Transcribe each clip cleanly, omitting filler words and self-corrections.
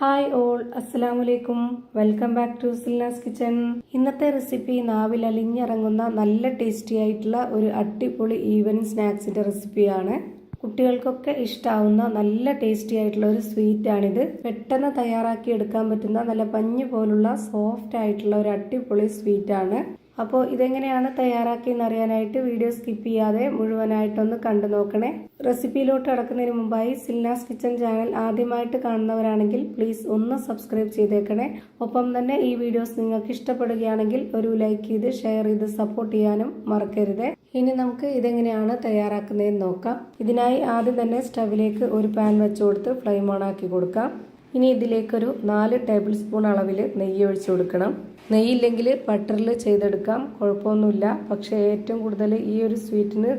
Hi all, അസ്സലാമലൈക്കും. Welcome back to Silna's kitchen. ഇന്നത്തെ recipe നാവിൽ അലിഞ്ഞിറങ്ങുന്ന നല്ല ടേസ്റ്റി ആയിട്ടുള്ള ഒരു അടിപൊളി ഈവനിങ് സ്നാക്സിന്റെ റെസിപ്പിയാണ്. കുട്ടികൾക്കൊക്കെ ഇഷ്ടാവുന്ന നല്ല ടേസ്റ്റി ആയിട്ടുള്ള ഒരു സ്വീറ്റ് ആണിത്. പെട്ടെന്ന് തയ്യാറാക്കി എടുക്കാൻ പറ്റുന്ന നല്ല പഞ്ഞു പോലുള്ള സോഫ്റ്റ് ആയിട്ടുള്ള ഒരു അടിപൊളി സ്വീറ്റ് ആണ്. അപ്പോൾ ഇതെങ്ങനെയാണ് തയ്യാറാക്കിയെന്ന് അറിയാനായിട്ട് വീഡിയോ സ്കിപ്പ് ചെയ്യാതെ മുഴുവനായിട്ടൊന്ന് കണ്ടു നോക്കണേ. റെസിപ്പിയിലോട്ട് കടക്കുന്നതിന് മുമ്പായി സിൽനാസ് കിച്ചൺ ചാനൽ ആദ്യമായിട്ട് കാണുന്നവരാണെങ്കിൽ പ്ലീസ് ഒന്ന് സബ്സ്ക്രൈബ് ചെയ്തേക്കണേ. ഒപ്പം തന്നെ ഈ വീഡിയോസ് നിങ്ങൾക്ക് ഇഷ്ടപ്പെടുകയാണെങ്കിൽ ഒരു ലൈക്ക് ചെയ്ത് ഷെയർ ചെയ്ത് സപ്പോർട്ട് ചെയ്യാനും മറക്കരുത്. ഇനി നമുക്ക് ഇതെങ്ങനെയാണ് തയ്യാറാക്കുന്നതെന്ന് നോക്കാം. ഇതിനായി ആദ്യം തന്നെ സ്റ്റവിലേക്ക് ഒരു പാൻ വെച്ച് കൊടുത്ത് ഫ്ലെയിം ഓൺ ആക്കി കൊടുക്കാം. ഇനി ഇതിലേക്കൊരു 4 ടേബിൾ സ്പൂൺ അളവിൽ നെയ്യ് ഒഴിച്ചു കൊടുക്കണം. നെയ്യില്ലെങ്കിൽ ബട്ടറിൽ ചെയ്തെടുക്കാം, കുഴപ്പമൊന്നുമില്ല. പക്ഷേ ഏറ്റവും കൂടുതൽ ഈ ഒരു സ്വീറ്റിന്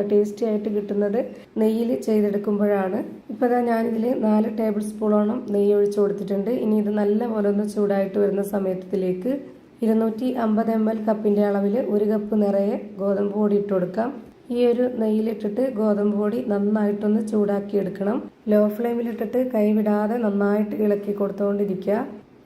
ടേസ്റ്റി ആയിട്ട് കിട്ടുന്നത് നെയ്യിൽ ചെയ്തെടുക്കുമ്പോഴാണ്. ഇപ്പോൾ ഞാനിതിൽ 4 ടേബിൾ സ്പൂണോളം നെയ്യ് ഒഴിച്ചു കൊടുത്തിട്ടുണ്ട്. ഇനി ഇത് നല്ലപോലെ ഒന്ന് ചൂടായിട്ട് വരുന്ന സമയത്തിലേക്ക് 250 ml കപ്പിൻ്റെ അളവിൽ 1 കപ്പ് നിറയെ ഗോതമ്പ് പൊടി ഇട്ട് കൊടുക്കാം. ഈ ഒരു നെയ്യിലിട്ടിട്ട് ഗോതമ്പ് പൊടി നന്നായിട്ടൊന്ന് ചൂടാക്കി എടുക്കണം. ലോ ഫ്ലെയിമിലിട്ടിട്ട് കൈവിടാതെ നന്നായിട്ട് ഇളക്കി കൊടുത്തുകൊണ്ടിരിക്കുക.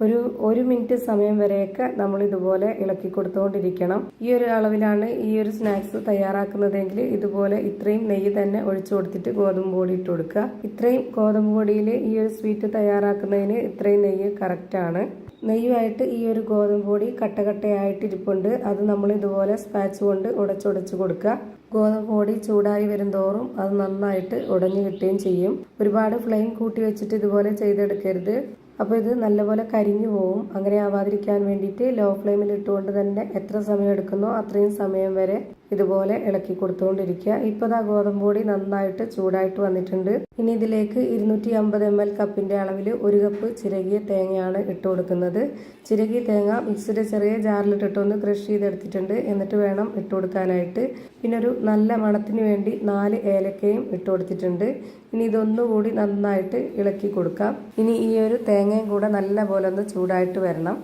ഒരു 1 മിനിറ്റ് സമയം വരെയൊക്കെ നമ്മൾ ഇതുപോലെ ഇളക്കി കൊടുത്തുകൊണ്ടിരിക്കണം. ഈ ഒരു അളവിലാണ് ഈ ഒരു സ്നാക്സ് തയ്യാറാക്കുന്നതെങ്കിൽ ഇതുപോലെ ഇത്രയും നെയ്യ് തന്നെ ഒഴിച്ചു കൊടുത്തിട്ട് ഗോതമ്പ് പൊടി ഇട്ട് കൊടുക്കുക. ഇത്രയും ഗോതമ്പ് പൊടിയിൽ ഈ ഒരു സ്വീറ്റ് തയ്യാറാക്കുന്നതിന് ഇത്രയും നെയ്യ് കറക്റ്റാണ്. നെയ്യുമായിട്ട് ഈ ഒരു ഗോതമ്പ് പൊടി കട്ടകട്ടയായിട്ട് ഇരിപ്പുണ്ട്. അത് നമ്മൾ ഇതുപോലെ സ്പാച്ച് കൊണ്ട് ഉടച്ചുടച്ച് കൊടുക്കുക. ഗോതമ്പ് പൊടി ചൂടായി വരും തോറും അത് നന്നായിട്ട് ഉടഞ്ഞു കിട്ടുകയും ചെയ്യും. ഒരുപാട് ഫ്ലെയിം കൂട്ടി വെച്ചിട്ട് ഇതുപോലെ ചെയ്തെടുക്കരുത്. അപ്പോൾ ഇത് നല്ലപോലെ കരിഞ്ഞു പോവും. അങ്ങനെ ആവാതിരിക്കാൻ വേണ്ടിയിട്ട് ലോ ഫ്ലെയിമിൽ ഇട്ടുകൊണ്ട് തന്നെ എത്ര സമയം എടുക്കുന്നോ അത്രയും സമയം വരെ ഇതുപോലെ ഇളക്കി കൊടുത്തുകൊണ്ടിരിക്കുക. ഇപ്പോൾ ഗോതമ്പ് പൊടി നന്നായിട്ട് ചൂടായിട്ട് വന്നിട്ടുണ്ട്. ഇനി ഇതിലേക്ക് 250 ml കപ്പിൻ്റെ അളവിൽ 1 കപ്പ് ചിരകിയ തേങ്ങയാണ് ഇട്ട് കൊടുക്കുന്നത്. ചിരകിയ തേങ്ങ മിക്സിയുടെ ചെറിയ ജാറിലിട്ടിട്ടൊന്ന് ക്രഷ് ചെയ്തെടുത്തിട്ടുണ്ട്. എന്നിട്ട് വേണം ഇട്ട് കൊടുക്കാനായിട്ട്. പിന്നെ ഒരു നല്ല മണത്തിന് വേണ്ടി 4 ഏലക്കയും ഇട്ട് കൊടുത്തിട്ടുണ്ട്. ഇനി ഇതൊന്നുകൂടി നന്നായിട്ട് ഇളക്കി കൊടുക്കാം. ഇനി ഈ ഒരു തേങ്ങയും കൂടെ നല്ല പോലെ ഒന്ന് ചൂടായിട്ട് വരണം.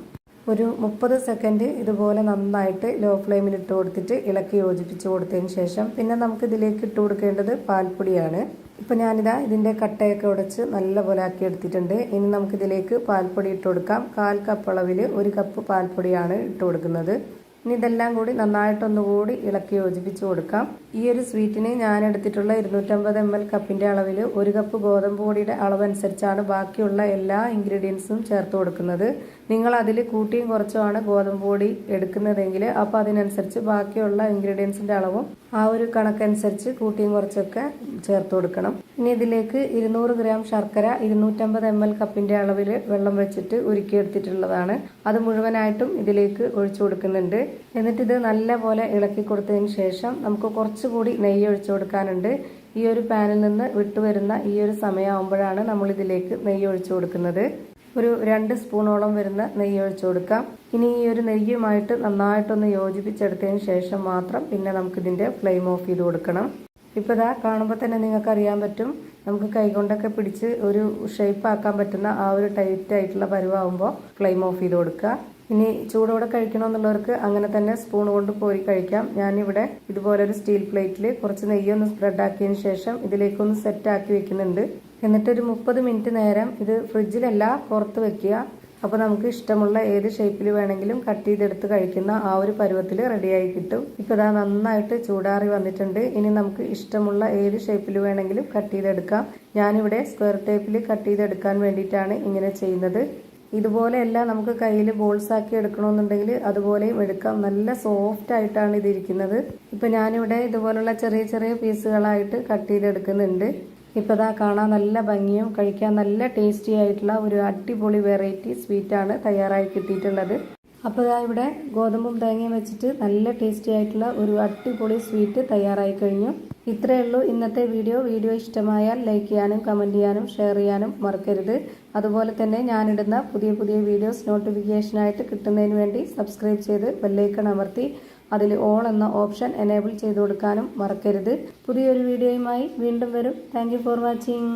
ഒരു 30 സെക്കൻഡ് ഇതുപോലെ നന്നായിട്ട് ലോ ഫ്ലെയിമിൽ ഇട്ട് കൊടുത്തിട്ട് ഇളക്കി യോജിപ്പിച്ച് കൊടുത്തതിന് ശേഷം പിന്നെ നമുക്ക് ഇതിലേക്ക് ഇട്ട് കൊടുക്കേണ്ടത് പാൽപ്പൊടിയാണ്. ഇപ്പോൾ ഞാനിതാ ഇതിൻ്റെ കട്ടയൊക്കെ ഉടച്ച് നല്ലപോലെ ആക്കി എടുത്തിട്ടുണ്ട്. ഇനി നമുക്കിതിലേക്ക് പാൽപ്പൊടി ഇട്ട് കൊടുക്കാം. 1/4 കപ്പ് അളവിൽ 1 കപ്പ് പാൽപ്പൊടിയാണ് ഇട്ട് കൊടുക്കുന്നത്. ഇനി ഇതെല്ലാം കൂടി നന്നായിട്ടൊന്നുകൂടി ഇളക്കി യോജിപ്പിച്ച് കൊടുക്കാം. ഈ ഒരു സ്വീറ്റിന് ഞാൻ എടുത്തിട്ടുള്ള 250 ml കപ്പിൻ്റെ അളവിൽ 1 കപ്പ് ഗോതമ്പ് പൊടിയുടെ അളവനുസരിച്ചാണ് ബാക്കിയുള്ള എല്ലാ ഇൻഗ്രീഡിയൻസും ചേർത്ത് കൊടുക്കുന്നത്. നിങ്ങൾ അതിൽ കൂട്ടിയും കുറച്ചുമാണ് ഗോതമ്പ് പൊടി എടുക്കുന്നതെങ്കിൽ അപ്പോൾ അതിനനുസരിച്ച് ബാക്കിയുള്ള ഇൻഗ്രീഡിയൻസിൻ്റെ അളവും ആ ഒരു കണക്കനുസരിച്ച് കൂട്ടിയും കുറച്ചൊക്കെ ചേർത്ത് കൊടുക്കണം. ഇനി ഇതിലേക്ക് 200 ഗ്രാം ശർക്കര 250 ml കപ്പിൻ്റെ അളവിൽ വെള്ളം വെച്ചിട്ട് ഉരുക്കിയെടുത്തിട്ടുള്ളതാണ്. അത് മുഴുവനായിട്ടും ഇതിലേക്ക് ഒഴിച്ചു കൊടുക്കുന്നുണ്ട്. എന്നിട്ട് ഇത് നല്ലപോലെ ഇളക്കി കൊടുത്തതിന് ശേഷം നമുക്ക് കുറച്ചുകൂടി നെയ്യ് ഒഴിച്ചു കൊടുക്കാനുണ്ട്. ഈ ഒരു പാനിൽ നിന്ന് വിട്ടുവരുന്ന ഈ ഒരു സമയമാകുമ്പോഴാണ് നമ്മൾ ഇതിലേക്ക് നെയ്യ് ഒഴിച്ചു കൊടുക്കുന്നത്. ഒരു 2 സ്പൂണോളം വരുന്ന നെയ്യ് ഒഴിച്ചു കൊടുക്കാം. ഇനി ഈ ഒരു നെയ്യുമായിട്ട് നന്നായിട്ടൊന്ന് യോജിപ്പിച്ചെടുത്തതിന് ശേഷം മാത്രം പിന്നെ നമുക്കിതിൻ്റെ ഫ്ലെയിം ഓഫ് ചെയ്ത് കൊടുക്കണം. ഇപ്പോൾ കാണുമ്പോൾ തന്നെ നിങ്ങൾക്ക് അറിയാൻ പറ്റും, നമുക്ക് കൈകൊണ്ടൊക്കെ പിടിച്ച് ഒരു ഷേപ്പ് ആക്കാൻ പറ്റുന്ന ആ ഒരു ടൈറ്റ് ആയിട്ടുള്ള പരുവാകുമ്പോൾ ഫ്ലെയിം ഓഫ് ചെയ്ത് കൊടുക്കുക. ഇനി ചൂടോടെ കഴിക്കണമെന്നുള്ളവർക്ക് അങ്ങനെ തന്നെ സ്പൂൺ കൊണ്ട് കോരി കഴിക്കാം. ഞാനിവിടെ ഇതുപോലെ ഒരു സ്റ്റീൽ പ്ലേറ്റിൽ കുറച്ച് നെയ്യൊന്ന് സ്പ്രെഡ് ആക്കിയതിന് ശേഷം ഇതിലേക്കൊന്ന് സെറ്റ് ആക്കി വെക്കുന്നുണ്ട്. എന്നിട്ടൊരു 30 മിനിറ്റ് നേരം ഇത് ഫ്രിഡ്ജിലല്ല പുറത്ത് വെക്കുക. അപ്പോൾ നമുക്ക് ഇഷ്ടമുള്ള ഏത് ഷേപ്പിൽ വേണമെങ്കിലും കട്ട് ചെയ്തെടുത്ത് കഴിക്കുന്ന ആ ഒരു പരുവത്തിൽ റെഡിയായി കിട്ടും. ഇപ്പോൾ നന്നായിട്ട് ചൂടാറി വന്നിട്ടുണ്ട്. ഇനി നമുക്ക് ഇഷ്ടമുള്ള ഏത് ഷേപ്പിൽ വേണമെങ്കിലും കട്ട് ചെയ്തെടുക്കാം. ഞാനിവിടെ സ്ക്വയർ ടൈപ്പിൽ കട്ട് ചെയ്തെടുക്കാൻ വേണ്ടിയിട്ടാണ് ഇങ്ങനെ ചെയ്യുന്നത്. ഇതുപോലെയല്ല നമുക്ക് കയ്യിൽ ബോൾസ് ആക്കി എടുക്കണമെന്നുണ്ടെങ്കിൽ അതുപോലെയും എടുക്കാം. നല്ല സോഫ്റ്റ് ആയിട്ടാണ് ഇതിരിക്കുന്നത്. ഇപ്പോൾ ഞാനിവിടെ ഇതുപോലുള്ള ചെറിയ ചെറിയ പീസുകളായിട്ട് കട്ട് ചെയ്തെടുക്കുന്നുണ്ട്. ഇപ്പോൾ കാണാൻ നല്ല ഭംഗിയും കഴിക്കാൻ നല്ല ടേസ്റ്റി ആയിട്ടുള്ള ഒരു അടിപൊളി വെറൈറ്റി സ്വീറ്റാണ് തയ്യാറായി കിട്ടിയിട്ടുള്ളത്. അപ്പോൾ ഇവിടെ ഗോതമ്പും തേങ്ങയും വെച്ചിട്ട് നല്ല ടേസ്റ്റി ആയിട്ടുള്ള ഒരു അടിപൊളി സ്വീറ്റ് തയ്യാറായി കഴിഞ്ഞു. ഇത്രയേ ഉള്ളൂ ഇന്നത്തെ വീഡിയോ. ഇഷ്ടമായാൽ ലൈക്ക് ചെയ്യാനും കമൻറ്റ് ചെയ്യാനും ഷെയർ ചെയ്യാനും മറക്കരുത്. അതുപോലെ തന്നെ ഞാനിടുന്ന പുതിയ പുതിയ വീഡിയോസ് നോട്ടിഫിക്കേഷനായിട്ട് കിട്ടുന്നതിന് വേണ്ടി സബ്സ്ക്രൈബ് ചെയ്ത് ബെല്ലൈക്കൺ അമർത്തി അതിൽ ഓൾ എന്ന ഓപ്ഷൻ എനേബിൾ ചെയ്ത് കൊടുക്കാനും മറക്കരുത്. പുതിയൊരു വീഡിയോയുമായി വീണ്ടും വരും. Thank you for watching.